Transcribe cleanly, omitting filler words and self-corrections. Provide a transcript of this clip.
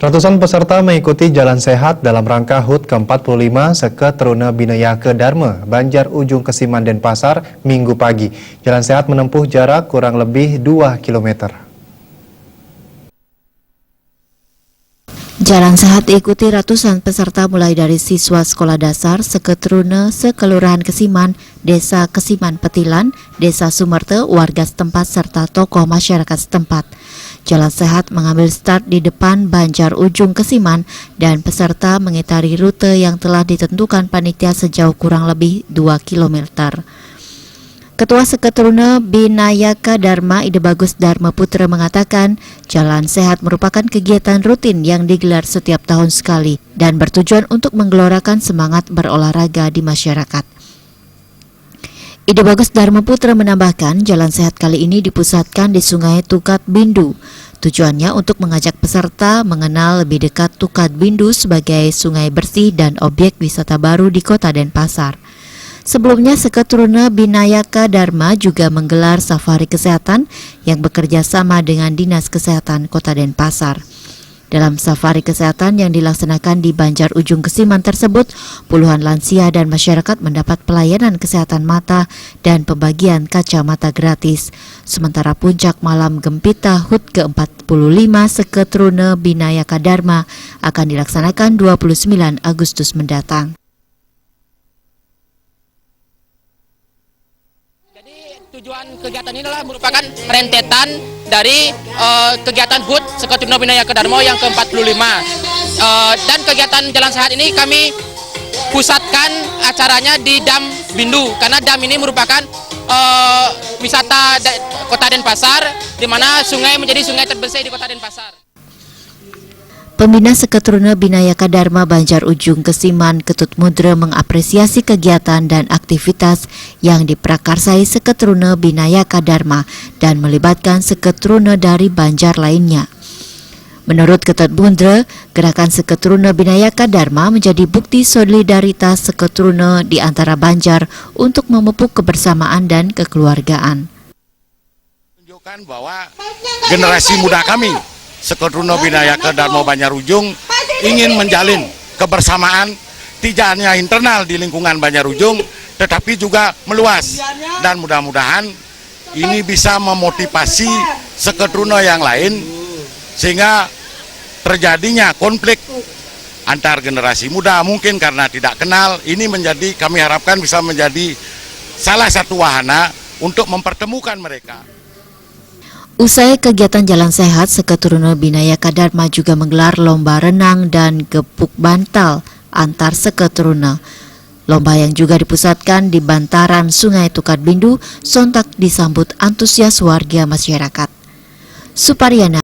Ratusan peserta mengikuti Jalan Sehat dalam rangka HUT ke-45 Seketruna Binayaka Dharma, Banjar Ujung Kesiman Denpasar, Minggu pagi. Jalan Sehat menempuh jarak kurang lebih 2 km. Jalan Sehat diikuti ratusan peserta mulai dari siswa sekolah dasar Seketruna Sekelurahan Kesiman, Desa Kesiman Petilan, Desa Sumerte, warga setempat serta tokoh masyarakat setempat. Jalan Sehat mengambil start di depan Banjar Ujung Kesiman dan peserta mengitari rute yang telah ditentukan panitia sejauh kurang lebih 2 km. Ketua Seketruna Binayaka Dharma Ide Bagus Dharma Putra mengatakan Jalan Sehat merupakan kegiatan rutin yang digelar setiap tahun sekali dan bertujuan untuk menggelorakan semangat berolahraga di masyarakat. Ide Bagus Dharma Putra menambahkan Jalan Sehat kali ini dipusatkan di Sungai Tukat Bindu. Tujuannya untuk mengajak peserta mengenal lebih dekat Tukat Bindu sebagai sungai bersih dan objek wisata baru di Kota Denpasar. Sebelumnya, Seketruna Binayaka Dharma juga menggelar safari kesehatan yang bekerja sama dengan Dinas Kesehatan Kota Denpasar. Dalam safari kesehatan yang dilaksanakan di Banjar Ujung Kesiman tersebut, puluhan lansia dan masyarakat mendapat pelayanan kesehatan mata dan pembagian kacamata gratis. Sementara puncak malam gempita HUT ke-45 Seketruna Binayaka Dharma akan dilaksanakan 29 Agustus mendatang. Tujuan kegiatan ini adalah merupakan rentetan dari kegiatan HUT Seketruna Binayaka Dharma yang ke-45. Dan kegiatan Jalan Sehat ini kami pusatkan acaranya di Dam Bindu, karena dam ini merupakan wisata Kota Denpasar, di mana sungai menjadi sungai terbersih di Kota Denpasar. Pembina Seketruna Binayaka Dharma Banjar Ujung Kesiman Ketut Mudra mengapresiasi kegiatan dan aktivitas yang diprakarsai Seketruna Binayaka Dharma dan melibatkan Seketruna dari Banjar lainnya. Menurut Ketut Mudra, gerakan Seketruna Binayaka Dharma menjadi bukti solidaritas Seketruna di antara Banjar untuk memupuk kebersamaan dan kekeluargaan. Menunjukkan bahwa generasi muda kami Seketruna Binayaka Dharma Banjar Ujung ingin menjalin kebersamaan tidak hanya internal di lingkungan Banjar Ujung tetapi juga meluas, dan mudah-mudahan ini bisa memotivasi Seketruna yang lain sehingga terjadinya konflik antar generasi muda mungkin karena tidak kenal. Ini menjadi, kami harapkan bisa menjadi salah satu wahana untuk mempertemukan mereka. Usai kegiatan Jalan Sehat, Seketruna Binayaka Dharma juga menggelar lomba renang dan gepuk bantal antar Seketruna. Lomba yang juga dipusatkan di bantaran Sungai Tukat Bindu sontak disambut antusias warga masyarakat. Suparyana